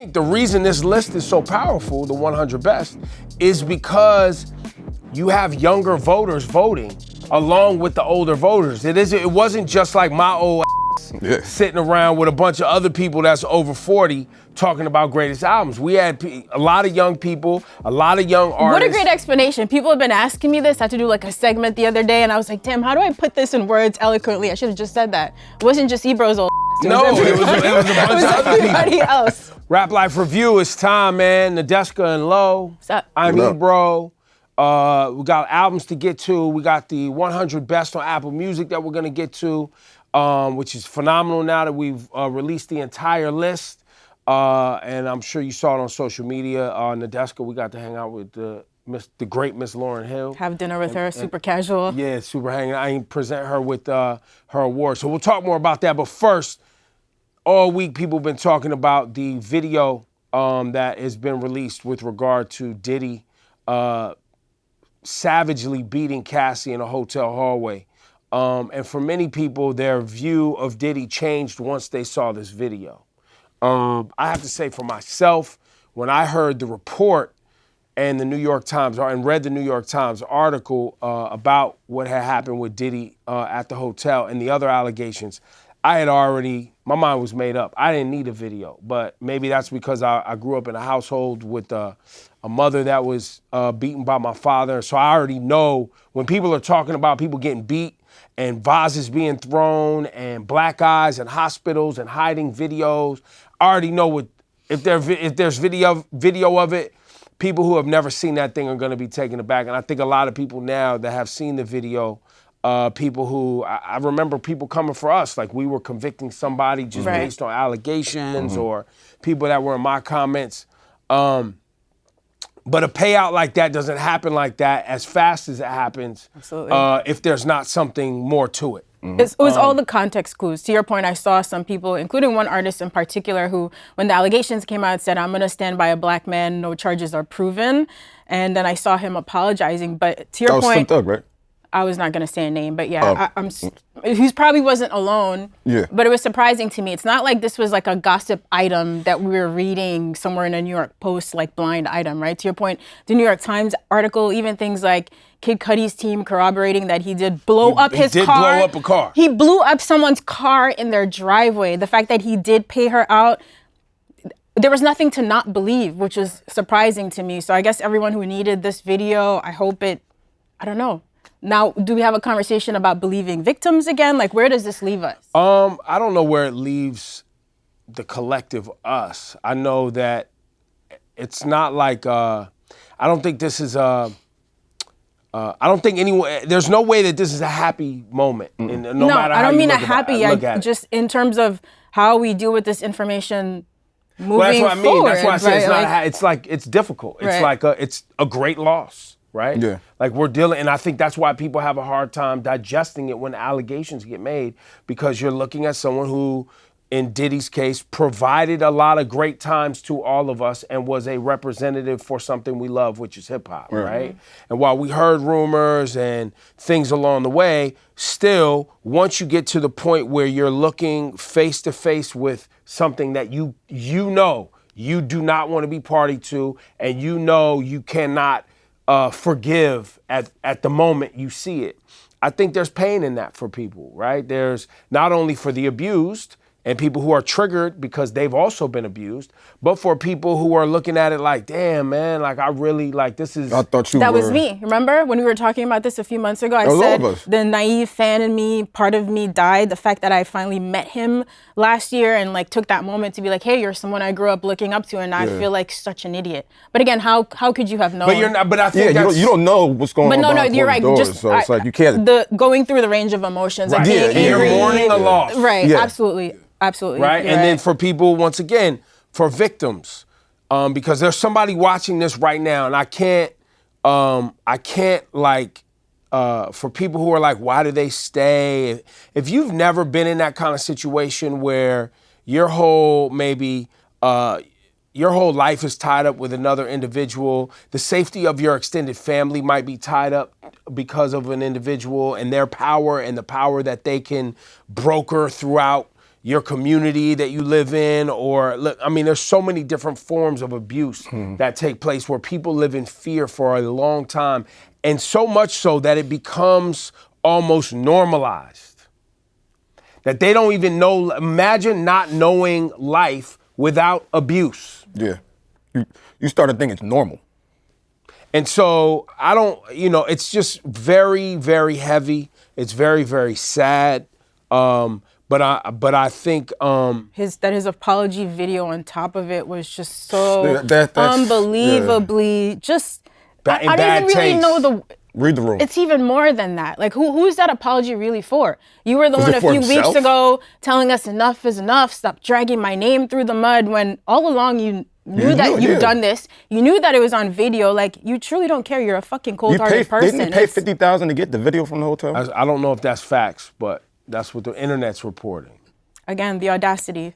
The reason this list is so powerful, the 100 best, is because you have younger voters voting along with the older voters. It wasn't just like my old ass sitting around with a bunch of other people that's over 40 talking about greatest albums. We had a lot of young people, a lot of young artists. What a great explanation. People have been asking me this. I had to do like a segment the other day and I was like, damn, how do I put this in words eloquently? I should have just said that. It wasn't just Ebro's old ass. No, it was a bunch of other everybody else. Rap Life Review, it's time, man. Nadeska and Low. What's up? I'm Ebro. We got albums to get to. We got the 100 best on Apple Music that we're gonna get to, which is phenomenal now that we've released the entire list. And I'm sure you saw it on social media. Nadeska, we got to hang out with the great Miss Lauryn Hill. Have dinner with her, super casual. Yeah, super hanging. I ain't present her with her award. So we'll talk more about that. But first, all week people have been talking about the video that has been released with regard to Diddy savagely beating Cassie in a hotel hallway. And for many people, their view of Diddy changed once they saw this video. I have to say for myself, when I heard the report and the New York Times, and read the New York Times article about what had happened with Diddy at the hotel and the other allegations, my mind was made up. I didn't need a video, but maybe that's because I grew up in a household with a mother that was beaten by my father. So I already know when people are talking about people getting beat and vases being thrown and black eyes in hospitals and hiding videos, I already know if there's video of it, people who have never seen that thing are gonna be taken aback. And I think a lot of people now that have seen the video, people who, I remember people coming for us, like we were convicting somebody just based on allegations or people that were in my comments. But a payout like that doesn't happen like that as fast as it happens if there's not something more to it. It was all the context clues. To your point, I saw some people, including one artist in particular, who, when the allegations came out, said, I'm going to stand by a black man, no charges are proven. And then I saw him apologizing. But to your point, Thug, right? I was not going to say a name, but yeah, he probably wasn't alone. Yeah. But it was surprising to me. It's not like this was like a gossip item that we were reading somewhere in a New York Post, like blind item, right? To your point, the New York Times article, even things like Kid Cudi's team corroborating that he did blow up his car. He did blow up a car. He blew up someone's car in their driveway. The fact that he did pay her out, there was nothing to not believe, which was surprising to me. So I guess everyone who needed this video, I hope I don't know. Now, do we have a conversation about believing victims again? Like, where does this leave us? I don't know where it leaves the collective us. I know that it's not like, I don't think this is I don't think anyone, there's no way that this is a happy moment. And no matter how I don't mean you a happy, just in terms of how we deal with this information moving that's what I mean. forward. That's why I say it's difficult. It's like it's a great loss. Right? Yeah. Like we're dealing, and I think that's why people have a hard time digesting it when allegations get made, because you're looking at someone who, in Diddy's case, provided a lot of great times to all of us and was a representative for something we love, which is hip hop, right? And while we heard rumors and things along the way, still, once you get to the point where you're looking face to face with something that you know you do not want to be party to, and you know you cannot forgive at the moment you see it. I think there's pain in that for people, right? There's not only for the abused and people who are triggered because they've also been abused, but for people who are looking at it like, damn, man, like I really, like this is... I thought you That was me. Remember when we were talking about this a few months ago? I said the naive fan in me, part of me died. The fact that I finally met him last year and like took that moment to be like, hey, you're someone I grew up looking up to and I feel like such an idiot. But again, how could you have known? But you're not, but I think you don't know what's going on. But no, you're right. Doors, so it's like you can't... Going through the range of emotions, like being angry. You're mourning a loss. Right, absolutely. Absolutely. Right? And then for people, once again, for victims, because there's somebody watching this right now, and I can't for people who are like, why do they stay? If you've never been in that kind of situation where your whole life is tied up with another individual, the safety of your extended family might be tied up because of an individual and their power and the power that they can broker throughout your community that you live in, or look, I mean, there's so many different forms of abuse that take place where people live in fear for a long time, and so much so that it becomes almost normalized. That they don't even know, imagine not knowing life without abuse. Yeah. You start to think it's normal. And so I don't, it's just very, very heavy. It's very, very sad. But I think his apology video on top of it was just so unbelievably just. I don't even really know the. Read the room. It's even more than that. Like, who's that apology really for? You were the one a few weeks ago telling us enough is enough. Stop dragging my name through the mud. When all along you knew that you've done this. You knew that it was on video. Like, you truly don't care. You're a fucking cold-hearted person. Didn't you pay $50,000 to get the video from the hotel? I don't know if that's facts, but that's what the internet's reporting. Again, the audacity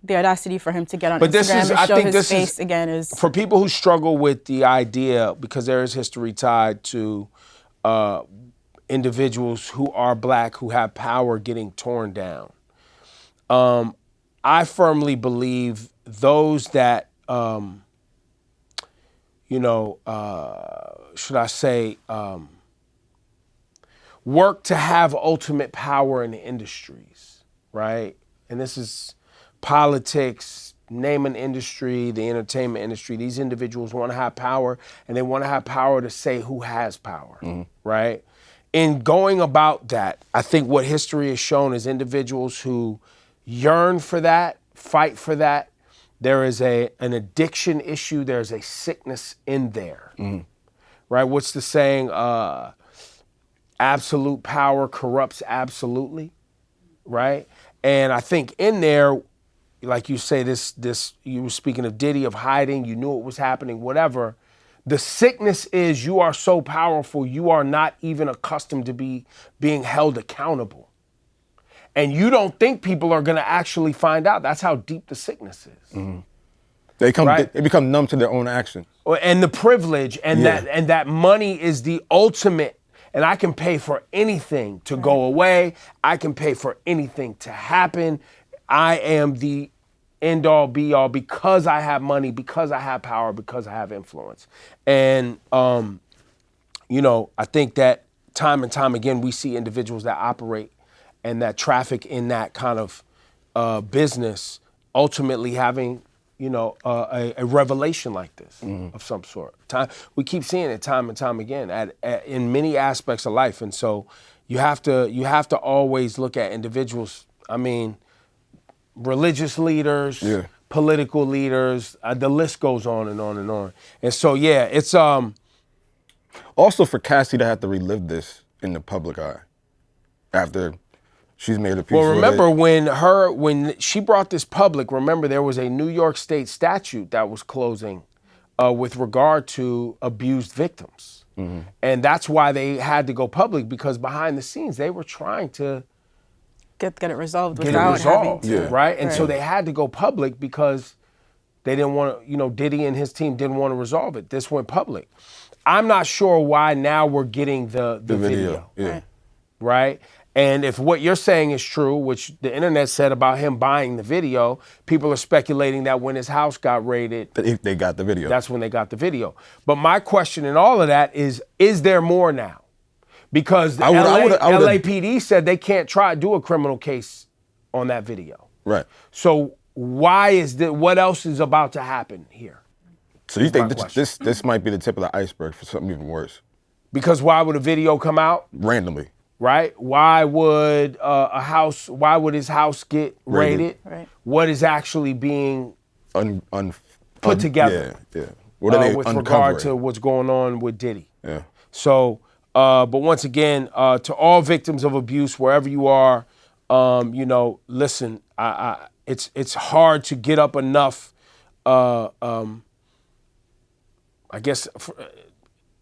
for him to get on Instagram and show his face again is... For people who struggle with the idea, because there is history tied to individuals who are black, who have power getting torn down. I firmly believe those that, should I say, work to have ultimate power in the industries, right? And this is politics, name an industry, the entertainment industry. These individuals want to have power, and they want to have power to say who has power, right? In going about that, I think what history has shown is individuals who yearn for that, fight for that. There is an addiction issue. There's a sickness in there, right? What's the saying? Absolute power corrupts absolutely, right? And I think in there, like you say, this you were speaking of Diddy, of hiding, you knew it was happening, whatever. The sickness is you are so powerful, you are not even accustomed to being held accountable. And you don't think people are gonna actually find out. That's how deep the sickness is. They become numb to their own actions. And the privilege and that money is the ultimate. And I can pay for anything to go away. I can pay for anything to happen. I am the end all be all because I have money, because I have power, because I have influence. And, I think that time and time again, we see individuals that operate and that traffic in that kind of business ultimately having, a revelation like this of some sort. We keep seeing it time and time again in many aspects of life. And so you have to always look at individuals. I mean, religious leaders, political leaders, the list goes on and on and on. And so, it's... Also for Cassie to have to relive this in the public eye after she's made a piece of it. Well, remember when she brought this public, remember there was a New York State statute that was closing with regard to abused victims. And that's why they had to go public, because behind the scenes, they were trying to get it resolved without having to. Right? And so they had to go public because they didn't want to, Diddy and his team didn't want to resolve it. This went public. I'm not sure why now we're getting the video. Right? And if what you're saying is true, which the internet said about him buying the video, people are speculating that when his house got raided, they got the video. That's when they got the video. But my question in all of that is there more now? Because the LAPD said they can't do a criminal case on that video. Right. So what else is about to happen here? So you think this might be the tip of the iceberg for something even worse? Because why would a video come out? Randomly. Right? Why would his house get raided? Right. What is actually being put together? With regard to what's going on with Diddy. Yeah. So, but once again, to all victims of abuse, wherever you are, listen, it's hard to get up enough,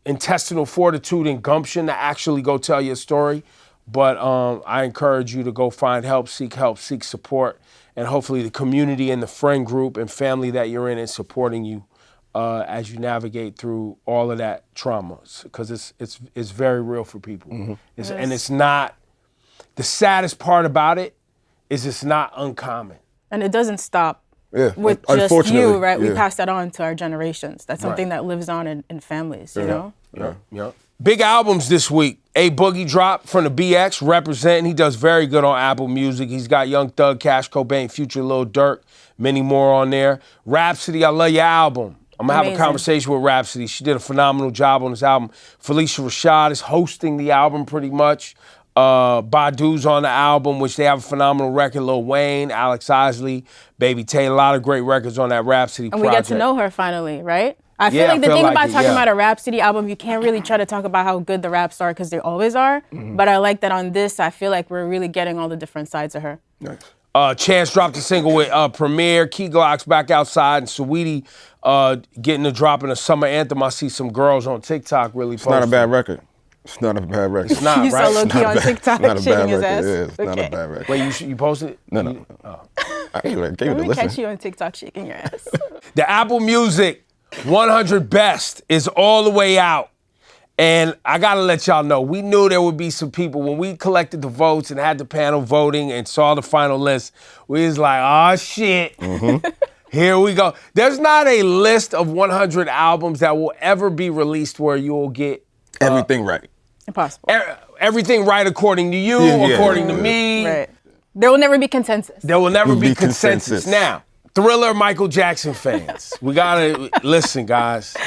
intestinal fortitude and gumption to actually go tell your story. But I encourage you to go find help, seek support, and hopefully the community and the friend group and family that you're in is supporting you as you navigate through all of that trauma, because it's very real for people. And it's not, the saddest part about it is it's not uncommon. And it doesn't stop Yeah, with just you, right? Yeah. We pass that on to our generations. That's something that lives on in families, you know? Yeah. Big albums this week. A Boogie drop from the BX, representing. He does very good on Apple Music. He's got Young Thug, Cash Cobain, Future, Lil Durk, many more on there. Rapsody, I love your album. I'm gonna have a conversation with Rapsody. She did a phenomenal job on this album. Felicia Rashad is hosting the album pretty much. Badu's on the album, which they have a phenomenal record. Lil Wayne, Alex Isley, Baby Taylor, a lot of great records on that Rapsody project. And we get to know her finally, right? I feel like the thing about talking about a Rapsody album, you can't really try to talk about how good the raps are because they always are. But I like that on this, I feel like we're really getting all the different sides of her. Nice. Chance dropped a single with Premier, Key Glock's Back Outside, and Saweetie getting the drop in a summer anthem. I see some girls on TikTok really posting. It's not a bad record. It's not a bad record. It's not, You right? saw Lowkey on TikTok shaking his ass. Yeah, it's not a bad record. Wait, you posted it? No. I gave it a Let me listen. catch you on TikTok shaking your ass. The Apple Music 100 Best is all the way out. And I gotta let y'all know, we knew there would be some people, when we collected the votes and had the panel voting and saw the final list, we was like, oh shit, here we go. There's not a list of 100 albums that will ever be released where you'll get Everything right. Impossible. everything right according to you, according to me. Right. There will never be consensus. There will never be consensus. Now, Thriller Michael Jackson fans, we gotta, listen guys,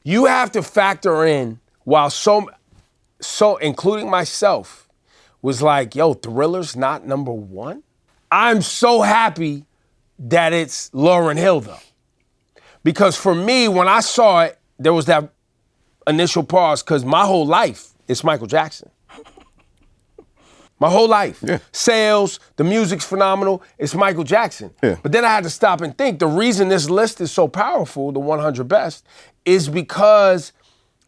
you have to factor in, while so including myself, was like, yo, Thriller's not number one? I'm so happy that it's Lauryn Hill though. Because for me, when I saw it, there was that initial pause, because my whole life is Michael Jackson. My whole life. Yeah. Sales, the music's phenomenal, it's Michael Jackson. Yeah. But then I had to stop and think, the reason this list is so powerful, the 100 Best, is because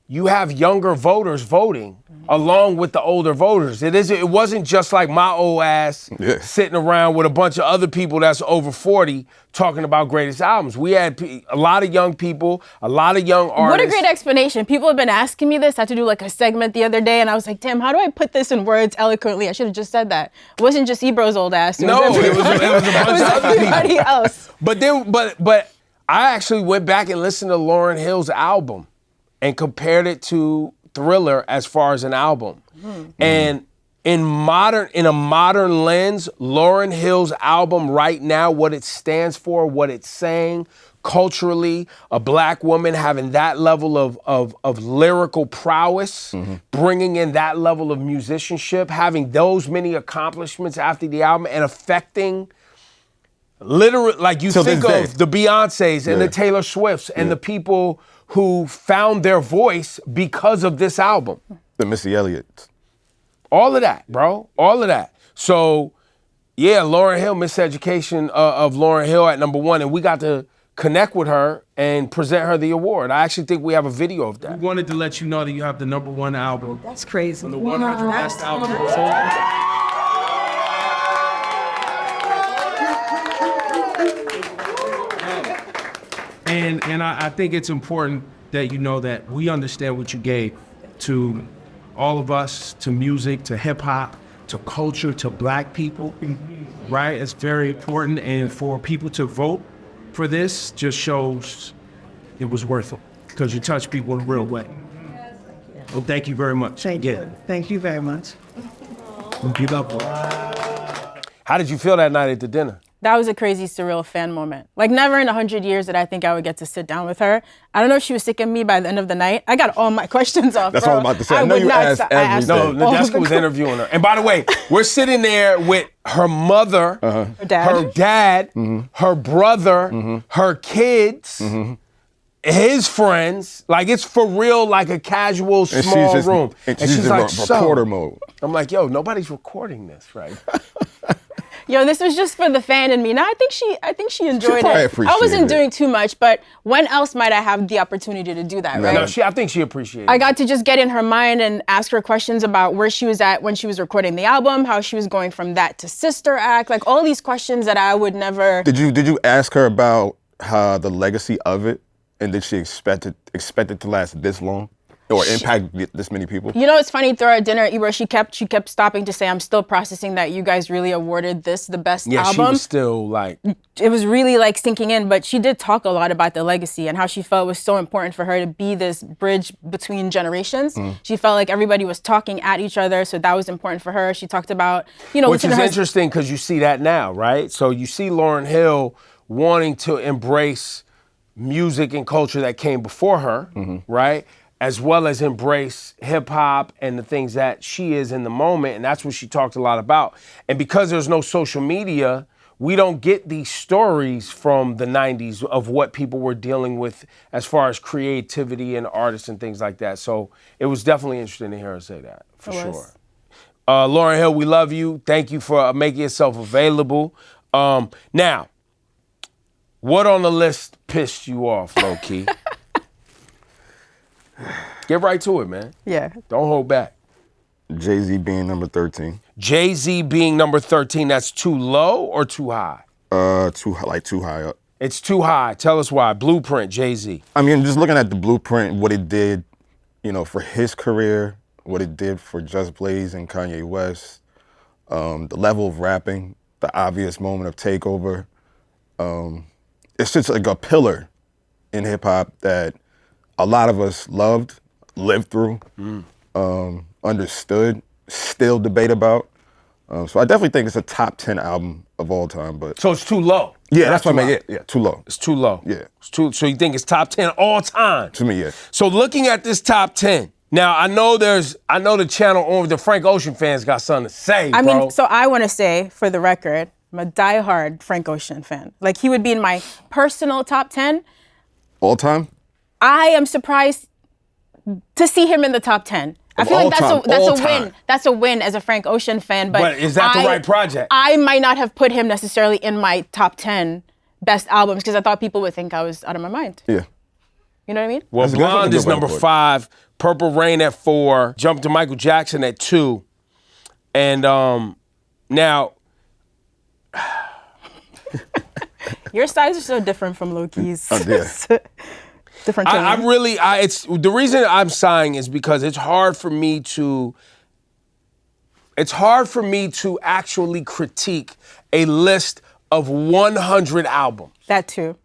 you have younger voters voting along with the older voters. It wasn't just like my old ass sitting around with a bunch of other people that's over 40 talking about greatest albums. We had a lot of young people, a lot of young artists. What a great explanation. People have been asking me this. I had to do like a segment the other day, and I was like, damn, how do I put this in words eloquently? I should have just said that. It wasn't just Ebro's old ass. It was a bunch of other everybody else. But I actually went back and listened to Lauryn Hill's album and compared it to Thriller as far as an album. And in a modern lens, Lauryn Hill's album right now, what it stands for, what it's saying, culturally, a black woman having that level of lyrical prowess, bringing in that level of musicianship, having those many accomplishments after the album and affecting literally, like you think of the Beyoncés and the Taylor Swifts and the people who found their voice because of this album. The Missy Elliott's. All of that, bro. All of that. So, yeah, Lauryn Hill, Miseducation of Lauryn Hill at number one, and we got to connect with her and present her the award. I actually think we have a video of that. We wanted to let you know that you have the number one album. That's crazy. The 100 best albums. And I think it's important that you know that we understand what you gave to all of us, to music, to hip hop, to culture, to black people, right? It's very important. And for people to vote for this just shows it was worth it because you touch people in a real way. Well, thank you very much. Thank you. Thank you very much. Keep up. How did you feel that night at the dinner? That was a crazy, surreal fan moment. Like, never in 100 years did I think I would get to sit down with her. I don't know if she was sick of me by the end of the night. I got all my questions off. That's bro. all I'm about to say. I know you asked everything. No, Nadeska was interviewing her. And by the way, we're sitting there with her mother, her dad, her brother, her kids, his friends. Like, it's for real, like a casual, small room. And she's like, reporter mode. I'm like, yo, nobody's recording this, right? Yo, this was just for the fan in me. Now, I think she enjoyed it. I wasn't doing too much, but when else might I have the opportunity to do that, right? No, I think she appreciated it. I got to just get in her mind and ask her questions about where she was at when she was recording the album, how she was going from that to Sister Act, like all these questions that I would never... Did you ask her about the legacy of it, and did she expect it to last this long? or impact this many people. You know, it's funny, throughout dinner, Ebro, she kept stopping to say, I'm still processing that you guys really awarded this the best album. Yeah, she was still like... It was really like sinking in, but she did talk a lot about the legacy and how she felt it was so important for her to be this bridge between generations. She felt like everybody was talking at each other, so that was important for her. She talked about, you know... Which is interesting because you see that now, right? So you see Lauryn Hill wanting to embrace music and culture that came before her, right? As well as embrace hip hop and the things that she is in the moment. And that's what she talked a lot about. And because there's no social media, we don't get these stories from the 90s of what people were dealing with as far as creativity and artists and things like that. So it was definitely interesting to hear her say that, for sure. Lauryn Hill, we love you. Thank you for making yourself available. Now, what on the list pissed you off, Lowkey? Get right to it, man. Yeah. Don't hold back. Jay-Z being number 13. Jay-Z being number 13, that's too low or too high? Too high up. It's too high. Tell us why. Blueprint, Jay-Z. I mean, just looking at the Blueprint, what it did, you know, for his career, what it did for Just Blaze and Kanye West, the level of rapping, the obvious moment of takeover. It's just like a pillar in hip hop that a lot of us loved, lived through, understood, still debate about. So I definitely think it's a top 10 album of all time. But so it's too low. Yeah, that's what I mean. Yeah, too low. It's too low. Yeah. It's too. So you think it's top 10 all time? To me, yeah. So looking at this top 10, now I know the channel on the Frank Ocean fans got something to say, I bro. mean, so I want to say, for the record, I'm a diehard Frank Ocean fan. Like, he would be in my personal top 10. All time? I am surprised to see him in the top 10. I feel like that's a win. That's a win as a Frank Ocean fan. But is that the right project? I might not have put him necessarily in my top 10 best albums because I thought people would think I was out of my mind. Yeah. You know what I mean? Well, Blonde is number 5, Purple Rain at 4, Jump to Michael Jackson at 2. And now... Your styles are so different from Lowkey's. Oh, yeah. Different. It's the reason I'm sighing is because it's hard for me to actually critique a list of 100 albums. That too.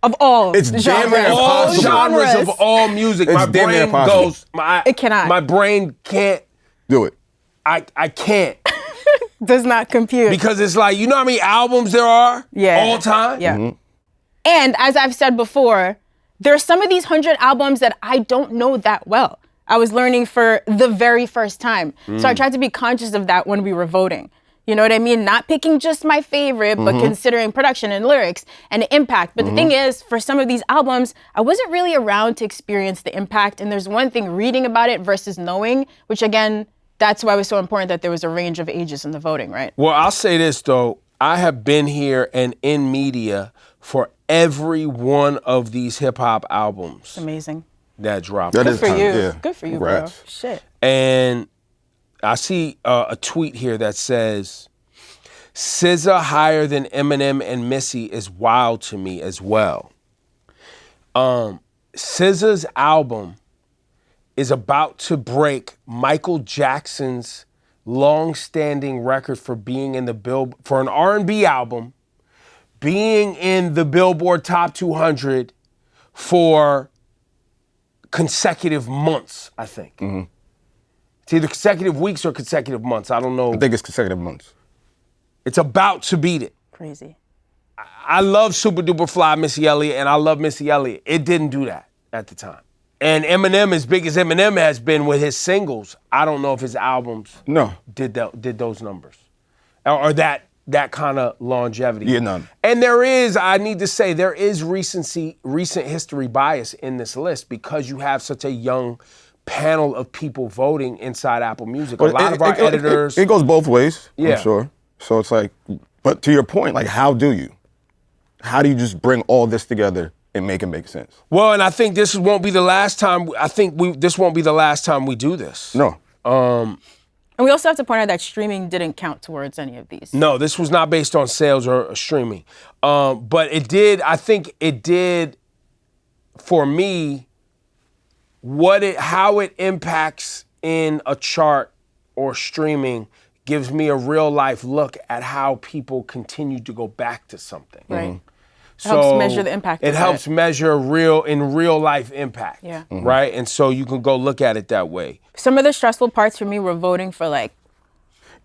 Of all it's genres. All genres of all music. It's my brain goes. It cannot. My brain can't do it. I can't. Does not compute. Because it's like, you know how many albums there are? Yeah. All time? Yeah. And as I've said before, there are some of these 100 albums that I don't know that well. I was learning for the very first time. So I tried to be conscious of that when we were voting. You know what I mean? Not picking just my favorite, but considering production and lyrics and the impact. But the thing is, for some of these albums, I wasn't really around to experience the impact. And there's one thing reading about it versus knowing, which again, that's why it was so important that there was a range of ages in the voting, right? Well, I'll say this though. I have been here and in media for every one of these hip hop albums. It's amazing. That dropped. Good for you. Yeah. Good for you, bro. Shit. And I see a tweet here that says, SZA higher than Eminem and Missy is wild to me as well. SZA's album is about to break Michael Jackson's long-standing record for being in the for an R&B album, being in the Billboard Top 200 for consecutive months, I think. It's either consecutive weeks or consecutive months. I don't know. I think it's consecutive months. It's about to beat it. Crazy. I love Super Duper Fly Missy Elliott, and I love Missy Elliott. It didn't do that at the time. And Eminem, as big as Eminem has been with his singles, I don't know if his albums did those numbers. Or that kind of longevity. Yeah, none. And I need to say, there is recent history bias in this list because you have such a young panel of people voting inside Apple Music. A lot of our editors... It goes both ways, yeah. I'm sure. So it's like, but to your point, like, how do you just bring all this together and make it make sense? Well, and I think this won't be the last time. This won't be the last time we do this. No. And we also have to point out that streaming didn't count towards any of these. No, this was not based on sales or streaming. But it did, I think it did, for me, how it impacts in a chart or streaming gives me a real life look at how people continue to go back to something. Right. So helps measure the impact. It helps measure real life impact. Yeah. Right? And so you can go look at it that way. Some of the stressful parts for me were voting for like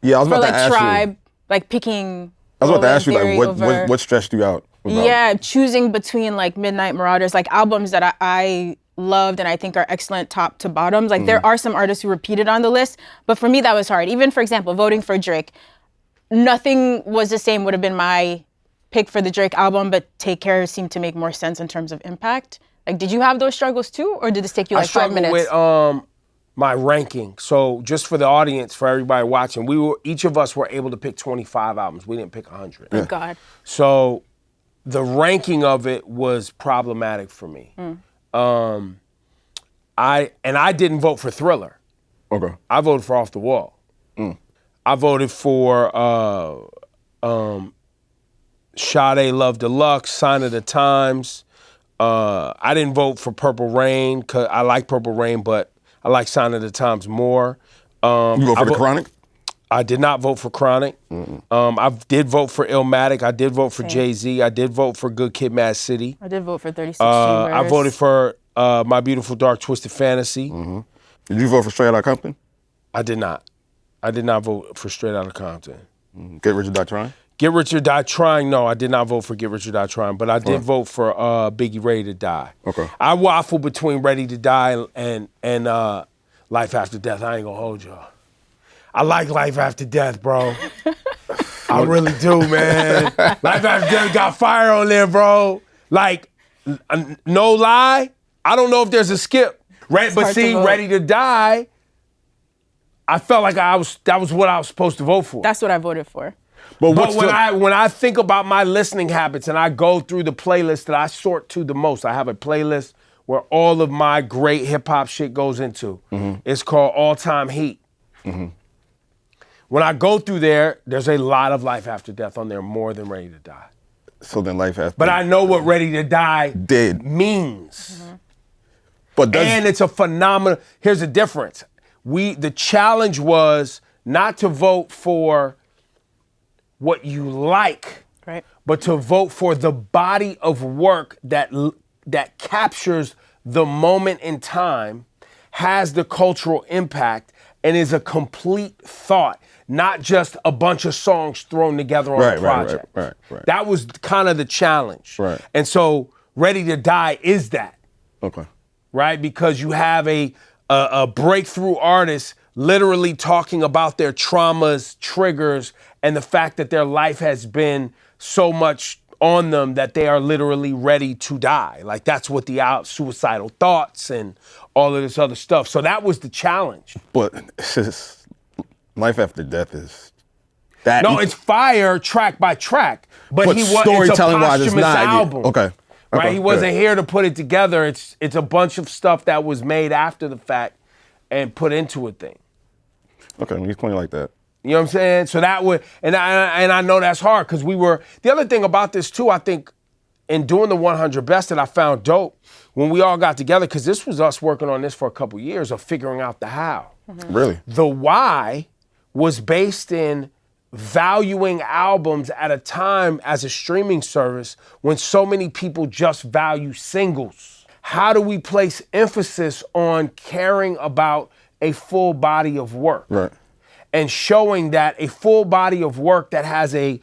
I was about to ask tribe, you. like picking. I was about to ask you like what stressed you out? Yeah, choosing between like Midnight Marauders, like albums that I loved and I think are excellent top to bottoms. Like there are some artists who repeated on the list, but for me that was hard. Even for example, voting for Drake, Nothing Was the Same would have been my pick for the Drake album, but Take Care seemed to make more sense in terms of impact. Like, did you have those struggles too, or did this take you like 5 minutes? I struggled with my ranking. So just for the audience, for everybody watching, each of us were able to pick 25 albums. We didn't pick 100. Thank God. So the ranking of it was problematic for me. I didn't vote for Thriller. Okay. I voted for Off the Wall. I voted for Sade Love Deluxe, Sign of the Times. I didn't vote for Purple Rain because I like Purple Rain, but I like Sign of the Times more. You vote for the Chronic? I did not vote for Chronic. I did vote for Illmatic. I did vote for Jay-Z. I did vote for Good Kid, Mad City. I did vote for 36 Chambers. I voted for My Beautiful Dark Twisted Fantasy. Did you vote for Straight Outta Compton? I did not. I did not vote for Straight Outta Compton. Get Rich or Die Trying? Get Rich or Die Trying, no, I did not vote for Get Rich or Die Trying, but I did vote for Biggie Ready to Die. Okay. I waffle between Ready to Die and Life After Death. I ain't gonna hold y'all. I like Life After Death, bro. I really do, man. Life After Death got fire on there, bro. Like, no lie, I don't know if there's a skip. But see, Ready to Die, I felt like that was what I was supposed to vote for. That's what I voted for. But when I think about my listening habits and I go through the playlist that I sort to the most, I have a playlist where all of my great hip hop shit goes into. It's called All Time Heat. When I go through there, there's a lot of Life After Death on there, more than Ready to Die. So then Life After. But I know what Ready to Die means. And it's a phenomenal. Here's the difference. The challenge was not to vote for what you like, but to vote for the body of work that captures the moment in time, has the cultural impact, and is a complete thought, not just a bunch of songs thrown together on a project. Right. That was kind of the challenge. And so Ready to Die is that. Okay. Right? Because you have a breakthrough artist literally talking about their traumas, triggers, and the fact that their life has been so much on them that they are literally ready to die. Like that's what the suicidal thoughts and all of this other stuff. So that was the challenge. But it's just, Life After Death is that. No, it's fire track by track. But he was storytelling it's a wise, it's posthumous not. album. Okay. Right? He wasn't here to put it together. It's a bunch of stuff that was made after the fact and put into a thing. Okay, you explain it like that. You know what I'm saying? So that would, and I know that's hard because the other thing about this too, I think, in doing the 100 Best that I found dope when we all got together, because this was us working on this for a couple years of figuring out the how. Really? The why was based in valuing albums at a time as a streaming service when so many people just value singles. How do we place emphasis on caring about a full body of work? Right. And showing that a full body of work that has a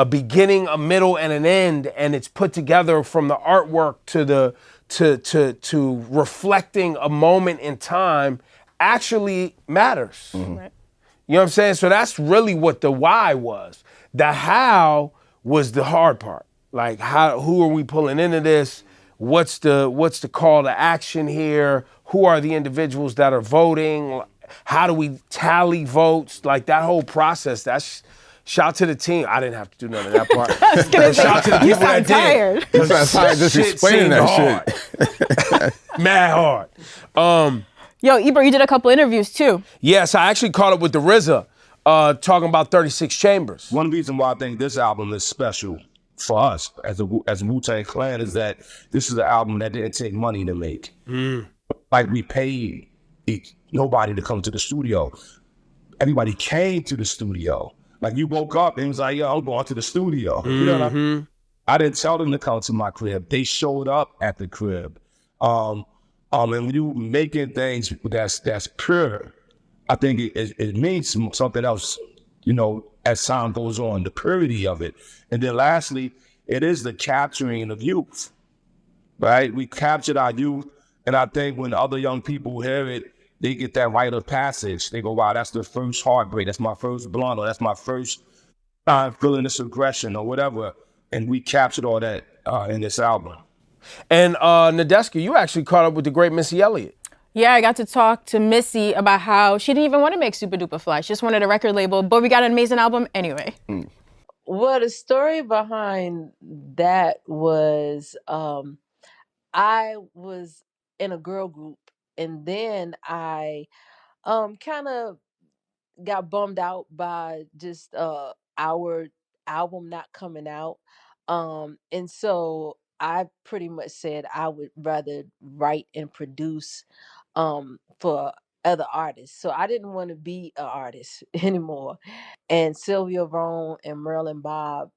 beginning, a middle, and an end, and it's put together from the artwork to reflecting a moment in time actually matters. Right. You know what I'm saying? So that's really what the why was. The how was the hard part. Like who are we pulling into this? What's the call to action here? Who are the individuals that are voting? How do we tally votes? Like that whole process, shout to the team. I didn't have to do none of that part. I was gonna say, shout to the people that tired. did. You sound tired just explaining that shit. Mad hard. Yo, Ebro, you did a couple interviews too. Yes, I actually caught up with the RZA, talking about 36 Chambers. One reason why I think this album is special for us as a Wu-Tang Clan is that this is an album that didn't take money to make. like we paid nobody to come to the studio. Everybody came to the studio. Like you woke up and was like, yo, I'm going to the studio. You know what I mean? I didn't tell them to come to my crib. They showed up at the crib. And when you making things that's pure, I think it means something else, you know, as time goes on, the purity of it. And then lastly, it is the capturing of youth, right? We captured our youth. And I think when other young people hear it, they get that rite of passage. They go, wow, that's the first heartbreak. That's my first blunt, or that's my first time feeling this aggression or whatever. And we captured all that in this album. And Nadeska, you actually caught up with the great Missy Elliott. Yeah, I got to talk to Missy about how she didn't even want to make Super Duper Fly. She just wanted a record label, but we got an amazing album anyway. Well, the story behind that was I was in a girl group, and then I kind of got bummed out by just our album not coming out. And so I pretty much said I would rather write and produce for other artists. So I didn't want to be an artist anymore. And Sylvia Rone and Merlin Bob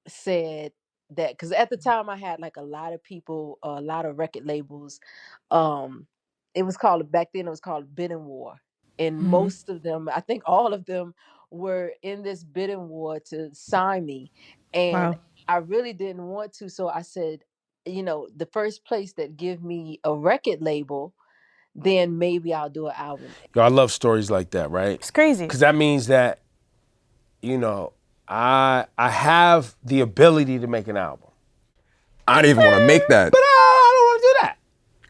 said that, because at the time I had like a lot of people, a lot of record labels. It was called, back then it was called bidding war. And most of them, I think all of them, were in this bidding war to sign me. And I really didn't want to. So I said, you know, the first place that give me a record label, then maybe I'll do an album. Yo, I love stories like that, right? It's crazy. Because that means that, you know, I have the ability to make an album. I didn't even want to make that. But I don't want to do that.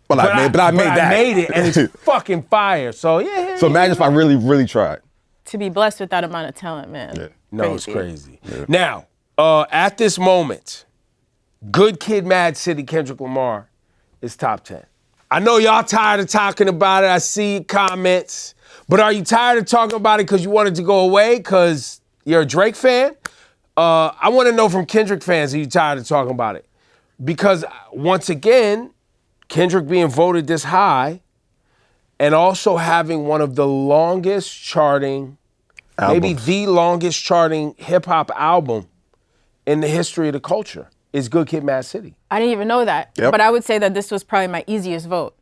But I made it, and it's fucking fire. So yeah. So imagine if I really, really tried. To be blessed with that amount of talent, man. Yeah. No, it's crazy. Yeah. Now, at this moment, Good Kid, Mad City, Kendrick Lamar is top 10. I know y'all tired of talking about it. I see comments. But are you tired of talking about it because you wanted to go away because you're a Drake fan? I want to know from Kendrick fans, are you tired of talking about it? Because once again, Kendrick being voted this high and also having one of the longest charting, maybe the longest charting hip hop album in the history of the culture is Good Kid, Mad City. I didn't even know that, but I would say that this was probably my easiest vote.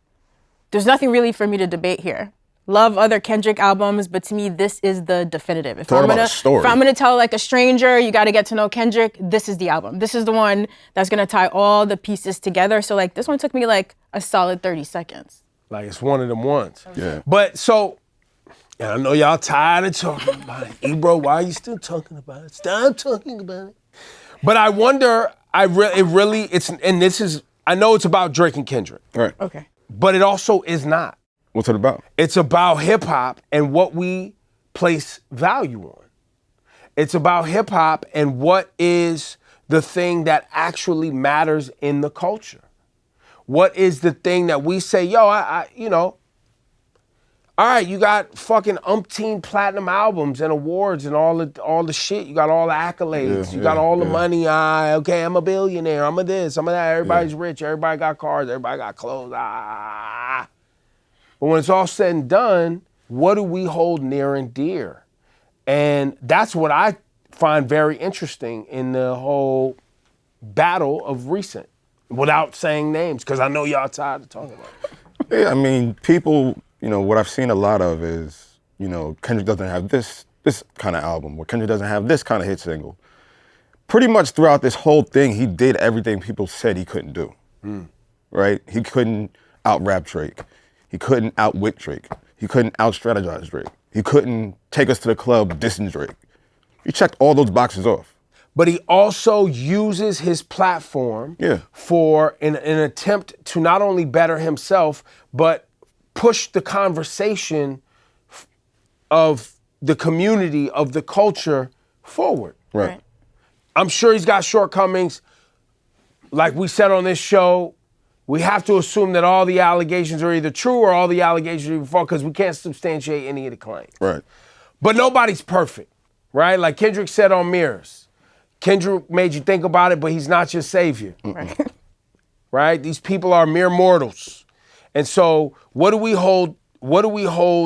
There's nothing really for me to debate here. Love other Kendrick albums, but to me, this is the definitive. If I'm gonna tell like a stranger, you gotta get to know Kendrick, this is the album. This is the one that's gonna tie all the pieces together. So like, this one took me like a solid 30 seconds. Like it's one of them ones. Yeah. But so, and I know y'all tired of talking about it. Ebro, why are you still talking about it? Stop talking about it. But I wonder, I know it's about Drake and Kendrick. Right. Okay. But it also is not. What's it about? It's about hip hop and what we place value on. It's about hip hop and what is the thing that actually matters in the culture. What is the thing that we say, yo, you know, all right, you got fucking umpteen platinum albums and awards and all the shit. You got all the accolades. You got all the money. Okay, I'm a billionaire. I'm a this. I'm a that. Everybody's rich. Everybody got cars. Everybody got clothes. But when it's all said and done, what do we hold near and dear? And that's what I find very interesting in the whole battle of recent, without saying names, because I know y'all tired of talking about it. Yeah, I mean, people, you know, what I've seen a lot of is, you know, Kendrick doesn't have this kind of album, or Kendrick doesn't have this kind of hit single. Pretty much throughout this whole thing, he did everything people said he couldn't do, right? He couldn't out-rap Drake. He couldn't outwit Drake. He couldn't out-strategize Drake. He couldn't take us to the club dissing Drake. He checked all those boxes off. But he also uses his platform for an attempt to not only better himself, but push the conversation of the community, of the culture forward. Right. I'm sure he's got shortcomings. Like we said on this show, we have to assume that all the allegations are either true or all the allegations are even false, because we can't substantiate any of the claims. Right. But nobody's perfect, right? Like Kendrick said on Mirrors. Kendrick made you think about it, but he's not your savior. Right. Right? These people are mere mortals. And so what do we hold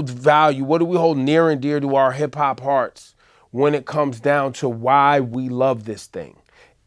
value? What do we hold near and dear to our hip hop hearts when it comes down to why we love this thing?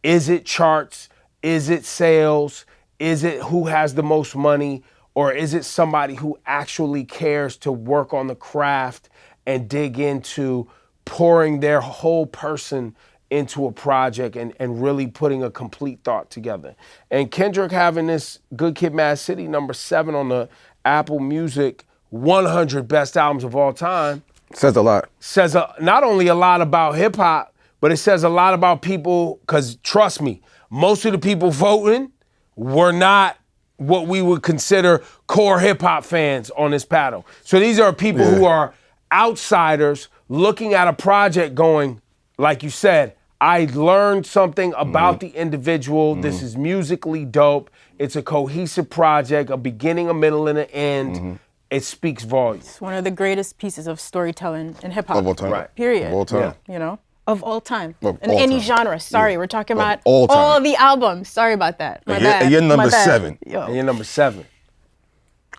Is it charts? Is it sales? Is it who has the most money? Or is it somebody who actually cares to work on the craft and dig into pouring their whole person into a project and really putting a complete thought together? And Kendrick having this Good Kid, Mad City #7 on the Apple Music 100 best albums of all time says a lot. Says not only a lot about hip hop, but it says a lot about people, because trust me, most of the people voting were not what we would consider core hip hop fans on this panel. So these are people who are outsiders looking at a project going, like you said, I learned something about the individual. This is musically dope. It's a cohesive project, a beginning, a middle, and an end. It speaks volumes. It's one of the greatest pieces of storytelling in hip hop. Of all time. Right. Period. Of all time. You know, of all time. Of in all any time. genre. Sorry, we're talking about all time. all the albums. Sorry about that. My bad. And you're My number bad. 7. Yo. And you're #7.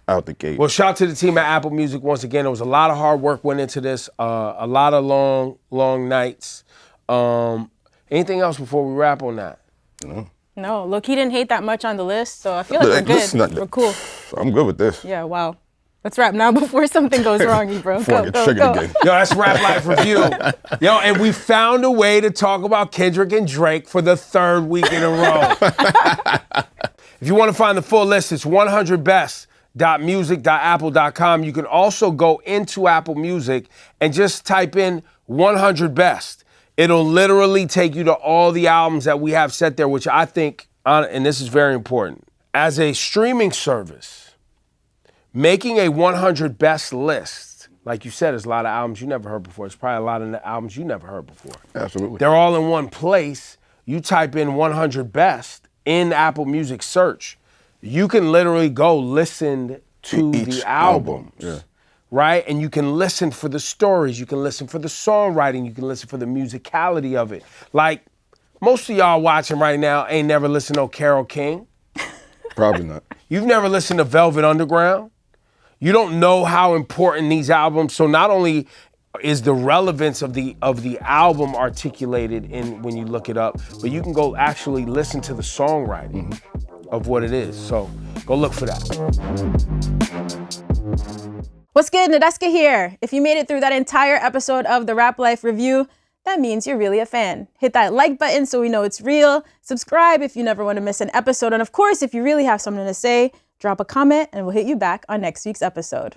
Out the gate. Well, shout out to the team at Apple Music once again. There was a lot of hard work went into this, a lot of long nights. Anything else before we wrap on that? No, look, he didn't hate that much on the list, so I feel like we're good. We're cool. I'm good with this. Yeah, wow. Let's wrap now before something goes wrong, Ebro. Before I get triggered again. Yo, that's Rap Life Review. Yo, and we found a way to talk about Kendrick and Drake for the 3rd week in a row. If you want to find the full list, it's 100best.music.apple.com. You can also go into Apple Music and just type in 100 Best. It'll literally take you to all the albums that we have set there, which I think, and this is very important, as a streaming service, making a 100 Best list, like you said, there's a lot of albums you never heard before. It's probably a lot of albums you never heard before. Absolutely. They're all in one place. You type in 100 Best in Apple Music search. You can literally go listen to the albums. Yeah. Right? And you can listen for the stories. You can listen for the songwriting. You can listen for the musicality of it. Like, most of y'all watching right now ain't never listened to no Carole King. Probably not. You've never listened to Velvet Underground. You don't know how important these albums, so not only is the relevance of the album articulated in when you look it up, but you can go actually listen to the songwriting of what it is. So go look for that. What's good? Nadeska here. If you made it through that entire episode of the Rap Life Review, that means you're really a fan. Hit that like button so we know it's real. Subscribe if you never want to miss an episode. And of course, if you really have something to say, drop a comment and we'll hit you back on next week's episode.